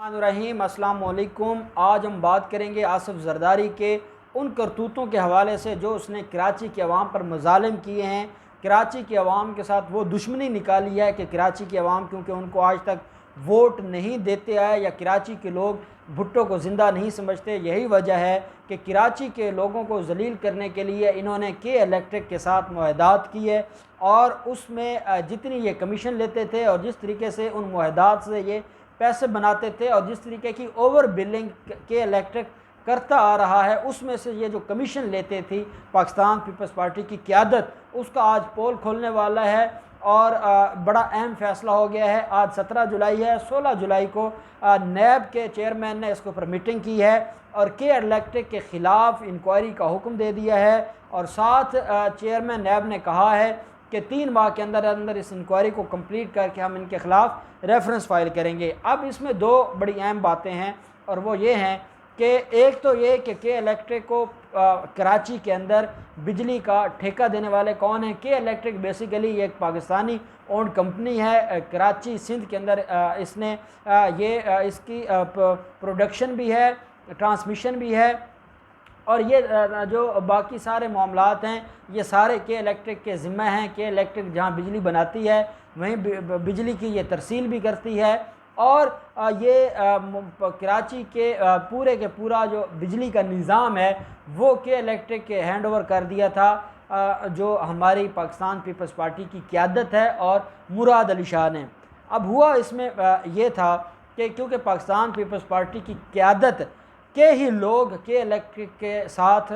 रहीम अस्सलाम वालेकुम। आज हम बात करेंगे आसिफ जरदारी के उन करतूतों के हवाले से जो उसने कराची के अवाम पर मजालिम किए हैं। कराची के अवाम के साथ वो दुश्मनी निकाली है कि कराची के अवाम क्योंकि उनको आज तक वोट नहीं देते आए या कराची के लोग भुट्टो को ज़िंदा नहीं समझते, यही वजह है कि कराची के लोगों को जलील करने के लिए इन्होंने के इलेक्ट्रिक के साथ मुआहदात की है और उसमें जितनी ये कमीशन लेते थे और जिस तरीके से उन मुआहदात से ये पैसे बनाते थे और जिस तरीके की ओवर बिलिंग के इलेक्ट्रिक करता आ रहा है, उसमें से ये जो कमीशन लेते थी पाकिस्तान पीपल्स पार्टी की क़यादत, उसका आज पोल खोलने वाला है और बड़ा अहम फैसला हो गया है। आज 17 जुलाई है, 16 जुलाई को नैब के चेयरमैन ने इसके ऊपर मीटिंग की है और के इलेक्ट्रिक के ख़िलाफ़ इंक्वायरी का हुक्म दे दिया है और साथ चेयरमैन नैब ने कहा है कि 3 माह के अंदर अंदर इस इंक्वायरी को कंप्लीट करके हम इनके ख़िलाफ़ रेफरेंस फाइल करेंगे। अब इसमें 2 बड़ी अहम बातें हैं और वो ये हैं कि एक तो ये कि के इलेक्ट्रिक को कराची के अंदर बिजली का ठेका देने वाले कौन हैं। के इलेक्ट्रिक बेसिकली ये एक पाकिस्तानी ओन्ड कंपनी है। कराची सिंध के अंदर इसने इसकी प्रोडक्शन भी है, ट्रांसमिशन भी है और ये जो बाकी सारे मामलात हैं ये सारे के इलेक्ट्रिक के ज़िम्मे हैं। के इलेक्ट्रिक जहाँ बिजली बनाती है वहीं बिजली की ये तरसील भी करती है और ये कराची के पूरा जो बिजली का निज़ाम है वो के इलेक्ट्रिक के हैंड ओवर कर दिया था जो हमारी पाकिस्तान पीपल्स पार्टी की क़यादत है और मुराद अली शाह ने। अब हुआ इसमें ये था कि क्योंकि पाकिस्तान पीपल्स पार्टी की क़यादत के ही लोग के इलेक्ट्रिक के साथ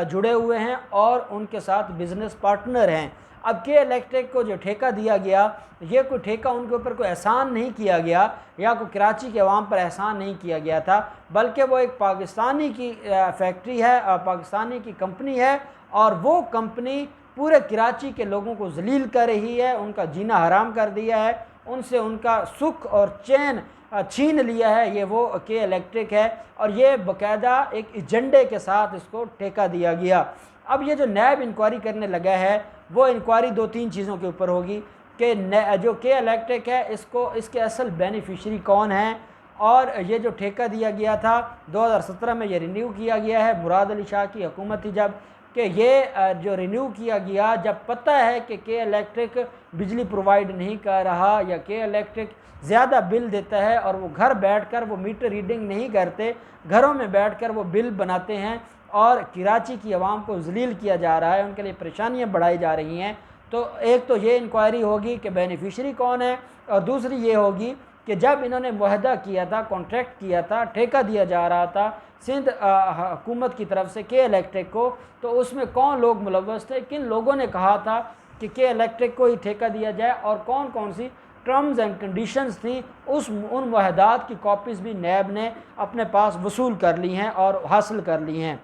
जुड़े हुए हैं और उनके साथ बिज़नेस पार्टनर हैं। अब के इलेक्ट्रिक को जो ठेका दिया गया, ये कोई ठेका उनके ऊपर कोई एहसान नहीं किया गया या कोई कराची के अवाम पर एहसान नहीं किया गया था, बल्कि वो एक पाकिस्तानी की फैक्ट्री है, पाकिस्तानी की कंपनी है और वो कंपनी पूरे कराची के लोगों को जलील कर रही है, उनका जीना हराम कर दिया है, उनसे उनका सुख और चैन छीन लिया है। ये वो के इलेक्ट्रिक है और ये बाकायदा एक एजेंडे के साथ इसको ठेका दिया गया। अब ये जो नैब इंक्वायरी करने लगा है वो इंक्वायरी 2-3 चीज़ों के ऊपर होगी कि जो के इलेक्ट्रिक है इसके असल बेनिफिशरी कौन है और ये जो ठेका दिया गया था 2017 में ये रिन्यू किया गया है, मुराद अली शाह की हुकूमत थी जब, कि ये जो रिन्यू किया गया जब पता है कि के इलेक्ट्रिक बिजली प्रोवाइड नहीं कर रहा या के इलेक्ट्रिक ज़्यादा बिल देता है और वो घर बैठकर वो मीटर रीडिंग नहीं करते, घरों में बैठकर वो बिल बनाते हैं और कराची की आवाम को जलील किया जा रहा है, उनके लिए परेशानियां बढ़ाई जा रही हैं। तो एक तो ये इंक्वायरी होगी कि बेनिफिशरी कौन है और दूसरी ये होगी कि जब इन्होंने मुआहदा किया था, कॉन्ट्रैक्ट किया था, ठेका दिया जा रहा था सिंध हुकूमत की तरफ से के इलेक्ट्रिक को, तो उसमें कौन लोग मुलव्वस थे, किन लोगों ने कहा था कि के इलेक्ट्रिक को ही ठेका दिया जाए और कौन कौन सी टर्म्स एंड कंडीशंस थी। उन मुआहदात की कॉपीज़ भी नैब ने अपने पास वसूल कर ली हैं और हासिल कर ली हैं।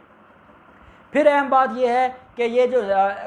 फिर अहम बात यह है कि ये जो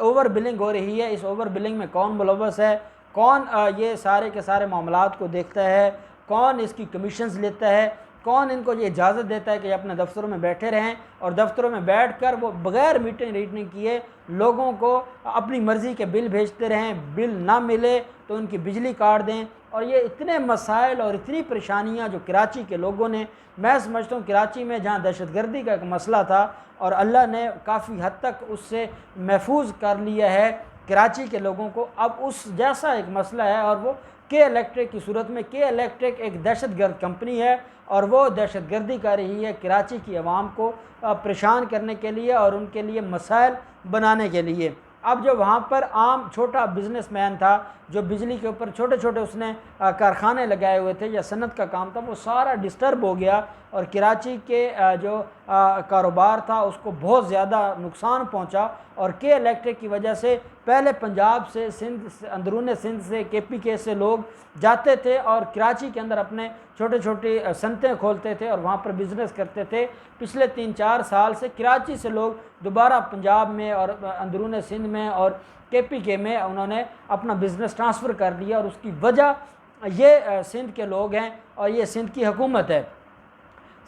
ओवर बिलिंग हो रही है, इस ओवर बिलिंग में कौन मुलव्वस है, कौन ये सारे के सारे मामलात को देखता है, कौन इसकी कमीशंस लेता है, कौन इनको ये इजाज़त देता है कि अपने दफ्तरों में बैठे रहें और दफ्तरों में बैठकर वो बग़ैर मीटिंग रीडिंग किए लोगों को अपनी मर्ज़ी के बिल भेजते रहें, बिल ना मिले तो उनकी बिजली काट दें। और ये इतने मसाइल और इतनी परेशानियां जो कराची के लोगों ने, मैं समझता हूँ कराची में जहाँ दहशतगर्दी का एक मसला था और अल्लाह ने काफ़ी हद तक उससे महफूज कर लिया है कराची के लोगों को, अब उस जैसा एक मसला है और वो के इलेक्ट्रिक की सूरत में। के इलेक्ट्रिक एक दहशतगर्द कंपनी है और वो दहशतगर्दी कर रही है कराची की आवाम को परेशान करने के लिए और उनके लिए मसाइल बनाने के लिए। अब जो वहाँ पर आम छोटा बिजनेसमैन था जो बिजली के ऊपर छोटे छोटे उसने कारखाने लगाए हुए थे या सनत का काम था, वो सारा डिस्टर्ब हो गया और कराची के जो कारोबार था उसको बहुत ज़्यादा नुकसान पहुँचा। और के इलेक्ट्रिक की वजह से पहले पंजाब से सिंध, अंदरून सिंध से KPK से लोग जाते थे और कराची के अंदर अपने छोटे छोटे सनतें खोलते थे और वहाँ पर बिज़नेस करते थे। पिछले 3-4 साल से कराची से लोग दोबारा पंजाब में और अंदरून सिंध में और KPK में उन्होंने अपना बिज़नेस ट्रांसफ़र कर दिया और उसकी वजह ये सिंध के लोग हैं और ये सिंध की हुकूमत है।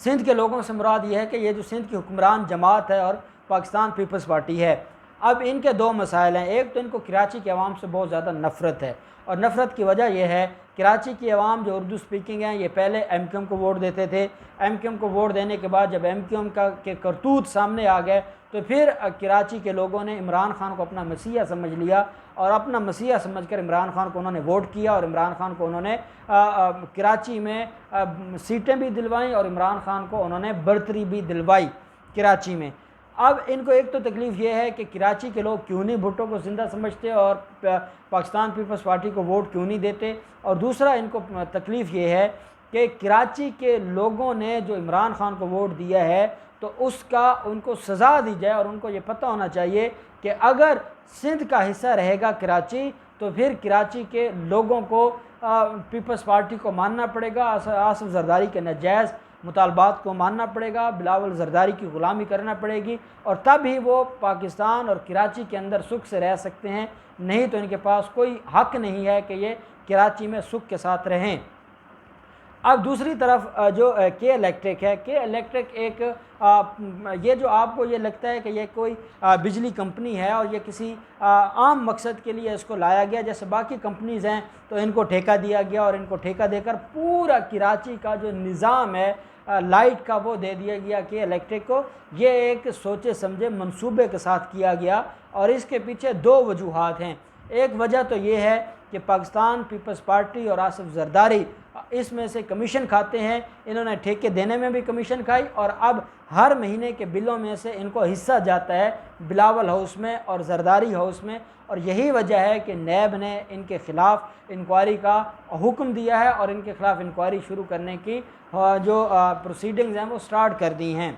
सिंध के लोगों से मुराद ये है कि ये जो सिंध की हुक्मरान जमात है और पाकिस्तान पीपल्स पार्टी है, अब इनके 2 मसाइल हैं। एक तो इनको कराची के अवाम से बहुत ज़्यादा नफ़रत है और नफ़रत की वजह यह है कराची की आवाम जो उर्दू स्पीकिंग हैं ये पहले MQM को वोट देते थे। MQM को वोट देने के बाद जब MQM के करतूत सामने आ गए तो फिर कराची के लोगों ने इमरान खान को अपना मसीहा समझ लिया और अपना मसीहा समझकर इमरान खान को उन्होंने वोट किया और इमरान खान को उन्होंने कराची में सीटें भी दिलवाईं और इमरान खान को उन्होंने बर्तरी भी दिलवाई कराची में। अब इनको एक तो तकलीफ़ ये है कि कराची के लोग क्यों नहीं भुट्टो को ज़िंदा समझते और पाकिस्तान पीपल्स पार्टी को वोट क्यों नहीं देते, और दूसरा इनको तकलीफ़ ये है कि कराची के लोगों ने जो इमरान खान को वोट दिया है तो उसका उनको सज़ा दी जाए और उनको ये पता होना चाहिए कि अगर सिंध का हिस्सा रहेगा कराची तो फिर कराची के लोगों को पीपल्स पार्टी को मानना पड़ेगा, आसिफ जरदारी के नाजायज़ मुतालबात को मानना पड़ेगा, बिलावल जरदारी की ग़ुलामी करना पड़ेगी और तब ही वो पाकिस्तान और कराची के अंदर सुख से रह सकते हैं, नहीं तो इनके पास कोई हक़ नहीं है कि ये कराची में सुख के साथ रहें। अब दूसरी तरफ जो के इलेक्ट्रिक है, के इलेक्ट्रिक एक ये जो आपको ये लगता है कि ये कोई बिजली कंपनी है और ये किसी आम मकसद के लिए इसको लाया गया, जैसे बाकी कंपनीज़ हैं तो इनको ठेका दिया गया और इनको ठेका देकर पूरा कराची का जो निज़ाम है लाइट का वो दे दिया गया कि इलेक्ट्रिक को। ये एक सोचे समझे मंसूबे के साथ किया गया और इसके पीछे दो वजूहात हैं। एक वजह तो ये है कि पाकिस्तान पीपल्स पार्टी और आसिफ जरदारी इसमें से कमीशन खाते हैं, इन्होंने ठेके देने में भी कमीशन खाई और अब हर महीने के बिलों में से इनको हिस्सा जाता है बिलावल हाउस में और जरदारी हाउस में, और यही वजह है कि नैब ने इनके ख़िलाफ़ इंक्वायरी का हुक्म दिया है और इनके ख़िलाफ़ इंक्वायरी शुरू करने की जो प्रोसीडिंग्स हैं वो स्टार्ट कर दी हैं।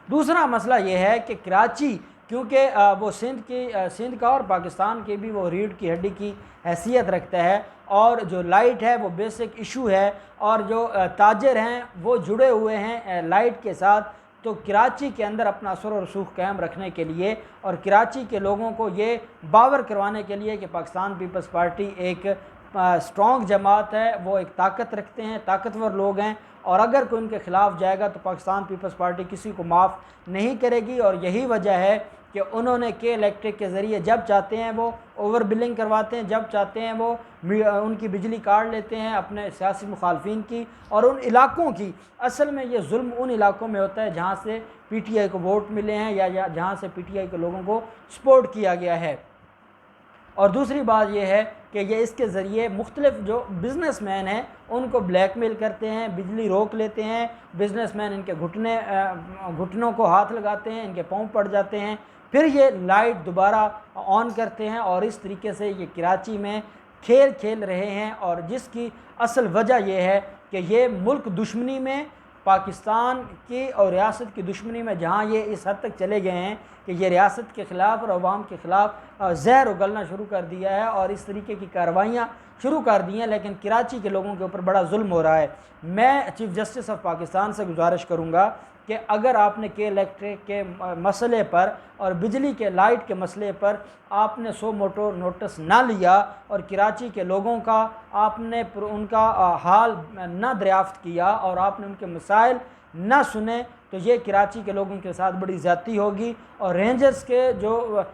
दूसरा मसला ये है कि कराची क्योंकि वो सिंध का और पाकिस्तान के भी वो रीढ़ की हड्डी की हैसियत रखता है और जो लाइट है वो बेसिक इशू है और जो ताजर हैं वो जुड़े हुए हैं लाइट के साथ, तो कराची के अंदर अपना असर और रसूख कायम रखने के लिए और कराची के लोगों को ये बावर करवाने के लिए कि पाकिस्तान पीपल्स पार्टी एक स्ट्रॉन्ग जमात है, वो एक ताकत रखते हैं, ताकतवर लोग हैं और अगर कोई उनके ख़िलाफ़ जाएगा तो पाकिस्तान पीपल्स पार्टी किसी को माफ़ नहीं करेगी। और यही वजह है कि उन्होंने के इलेक्ट्रिक के ज़रिए जब चाहते हैं वो ओवर बिलिंग करवाते हैं, जब चाहते हैं वो उनकी बिजली काट लेते हैं अपने सियासी मुखालफिन की और उन इलाकों की। असल में ये जुल्म उन इलाकों में होता है जहाँ से PTI को वोट मिले हैं या जहाँ से PTI के लोगों को सपोर्ट किया गया है। और दूसरी बात यह है कि ये इसके ज़रिए मुख्तलिफ जो बिज़नेसमैन हैं उनको ब्लैकमेल करते हैं, बिजली रोक लेते हैं, बिज़नेसमैन इनके घुटनों को हाथ लगाते हैं, इनके पाँव पड़ जाते हैं, फिर ये लाइट दोबारा ऑन करते हैं और इस तरीके से ये कराची में खेल खेल रहे हैं। और जिसकी असल वजह यह है कि ये मुल्क दुश्मनी में, पाकिस्तान की और रियासत की दुश्मनी में जहाँ ये इस हद तक चले गए हैं कि ये रियासत के ख़िलाफ़ और अवाम के ख़िलाफ़ जहर उगलना शुरू कर दिया है और इस तरीके की कार्रवाइयाँ शुरू कर दी हैं, लेकिन कराची के लोगों के ऊपर बड़ा जुल्म हो रहा है। मैं चीफ़ जस्टिस ऑफ पाकिस्तान से गुजारिश करूँगा कि अगर आपने के इलेक्ट्रिक के मसले पर और बिजली के लाइट के मसले पर आपने सो मोटो नोटिस ना लिया और कराची के लोगों का आपने उनका हाल ना दरियाफ़्त किया और आपने उनके मसाइल ना सुने तो ये कराची के लोगों के साथ बड़ी ज़्यादती होगी। और रेंजर्स के जो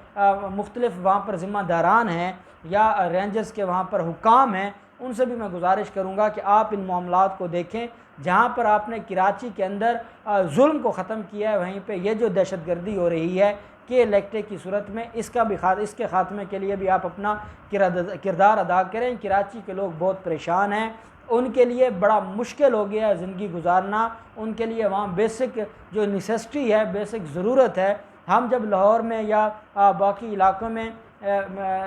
मुख्तलिफ वहाँ पर ज़िम्मेदारान हैं या रेंजर्स के वहाँ पर हुकाम हैं उनसे भी मैं गुजारिश करूँगा कि आप इन मामलात को देखें। जहाँ पर आपने कराची के अंदर जुल्म को ख़त्म किया है वहीं पे ये जो दहशतगर्दी हो रही है कि इलेक्ट्रिक की सूरत में इसके ख़ात्मे के लिए भी आप अपना किरदार अदा करें। कराची के लोग बहुत परेशान हैं, उनके लिए बड़ा मुश्किल हो गया है ज़िंदगी गुजारना, उनके लिए वहाँ बेसिक जो नेसेसिटी है, बेसिक ज़रूरत है। हम जब लाहौर में या बाकी इलाक़ों में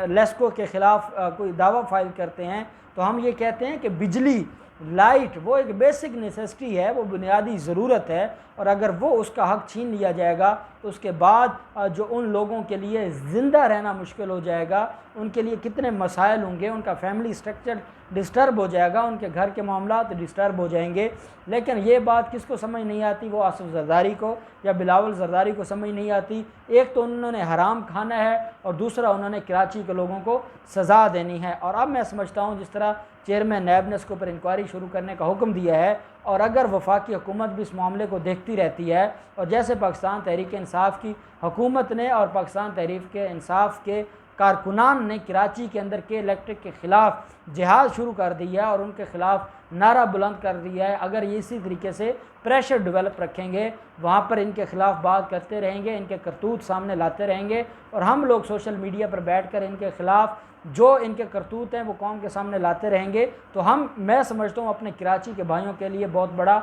लेस्को के ख़िलाफ़ कोई दावा फाइल करते हैं तो हम ये कहते हैं कि बिजली लाइट वो एक बेसिक नेसेसिटी है, वो बुनियादी ज़रूरत है और अगर वो उसका हक़ छीन लिया जाएगा तो उसके बाद जो उन लोगों के लिए ज़िंदा रहना मुश्किल हो जाएगा, उनके लिए कितने मसाइल होंगे, उनका फैमिली स्ट्रक्चर डिस्टर्ब हो जाएगा, उनके घर के मामलात डिस्टर्ब हो जाएंगे। लेकिन ये बात किसको समझ नहीं आती, वो आसिफ जरदारी को या बिलावल जरदारी को समझ नहीं आती। एक तो उन्होंने हराम खाना है और दूसरा उन्होंने कराची के लोगों को सज़ा देनी है। और अब मैं समझता हूँ जिस तरह चेयरमैन नैब ने इसके ऊपर इंक्वायरी शुरू करने का हुक्म दिया है और अगर वफाकी हुकूमत भी इस मामले को देखती रहती है और जैसे पाकिस्तान तहरीक इंसाफ की हुकूमत ने और पाकिस्तान तहरीक इंसाफ के कारकुनान ने कराची के अंदर के इलेक्ट्रिक के ख़िलाफ़ जिहाद शुरू कर दिया है और उनके ख़िलाफ़ नारा बुलंद कर दिया है। अगर ये इसी तरीके से प्रेशर डेवलप रखेंगे, वहाँ पर इनके ख़िलाफ़ बात करते रहेंगे, इनके करतूत सामने लाते रहेंगे और हम लोग सोशल मीडिया पर बैठ कर इनके ख़िलाफ़ जो इनके करतूत हैं वो कौम के सामने लाते रहेंगे, तो मैं समझता हूँ अपने कराची के भाइयों के लिए बहुत बड़ा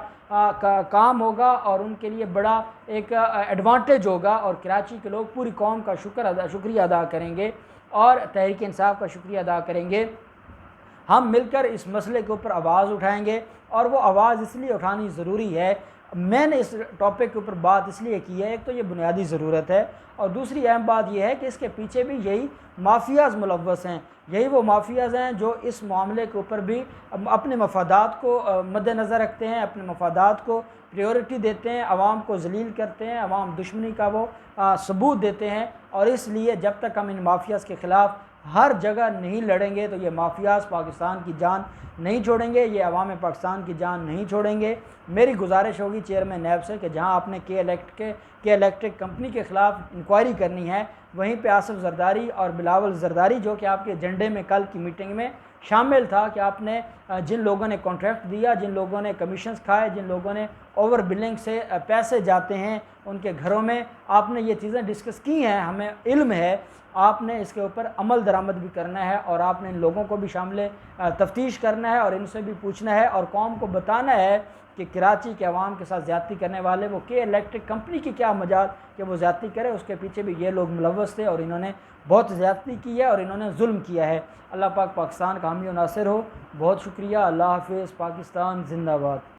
काम होगा और उनके लिए बड़ा एक एडवांटेज होगा और कराची के लोग पूरी कौम का शुक्रिया अदा करेंगे और तहरीक इंसाफ का शुक्रिया अदा करेंगे। हम मिलकर इस मसले के ऊपर आवाज़ उठाएंगे और वो आवाज़ इसलिए उठानी ज़रूरी है, मैंने इस टॉपिक के ऊपर बात इसलिए की है, एक तो ये बुनियादी ज़रूरत है और दूसरी अहम बात यह है कि इसके पीछे भी यही माफियाज़ मुलव्वस हैं, यही वो माफियाज़ हैं जो इस मामले के ऊपर भी अपने मफादात को मद्देनज़र रखते हैं, अपने मफादात को प्रायोरिटी देते हैं, आवाम को जलील करते हैं, आवाम दुश्मनी का वो सबूत देते हैं। और इसलिए जब तक हम इन माफियाज़ के ख़िलाफ़ हर जगह नहीं लड़ेंगे तो ये माफियाज़ पाकिस्तान की जान नहीं छोड़ेंगे, ये अवाम पाकिस्तान की जान नहीं छोड़ेंगे। मेरी गुजारिश होगी चेयरमैन नैब से कि जहां आपने के इलेक्ट्रिक कंपनी के ख़िलाफ़ इंक्वायरी करनी है, वहीं पे आसिफ जरदारी और बिलावल जरदारी जो कि आपके एजेंडे में कल की मीटिंग में शामिल था कि आपने जिन लोगों ने कॉन्ट्रैक्ट दिया, जिन लोगों ने कमीशंस खाए, जिन लोगों ने ओवर बिलिंग से पैसे जाते हैं उनके घरों में, आपने ये चीज़ें डिस्कस की हैं, हमें इल्म है। आपने इसके ऊपर अमल दरामद भी करना है और आपने इन लोगों को भी शामिल तफ्तीश करना है और इनसे भी पूछना है और कौम को बताना है कि कराची के अवाम के साथ ज़्यादती करने वाले वो के इलेक्ट्रिक कंपनी की क्या मजाल कि वो ज़्यादती करे, उसके पीछे भी ये लोग मुलव्वस थे और इन्होंने बहुत ज़्यादती की है और इन्होंने जुल्म किया है। अल्लाह पाक पाकिस्तान का हामी और नासिर हो। बहुत शुक्रिया। अल्लाह हाफ़िज़। पाकिस्तान जिंदाबाद।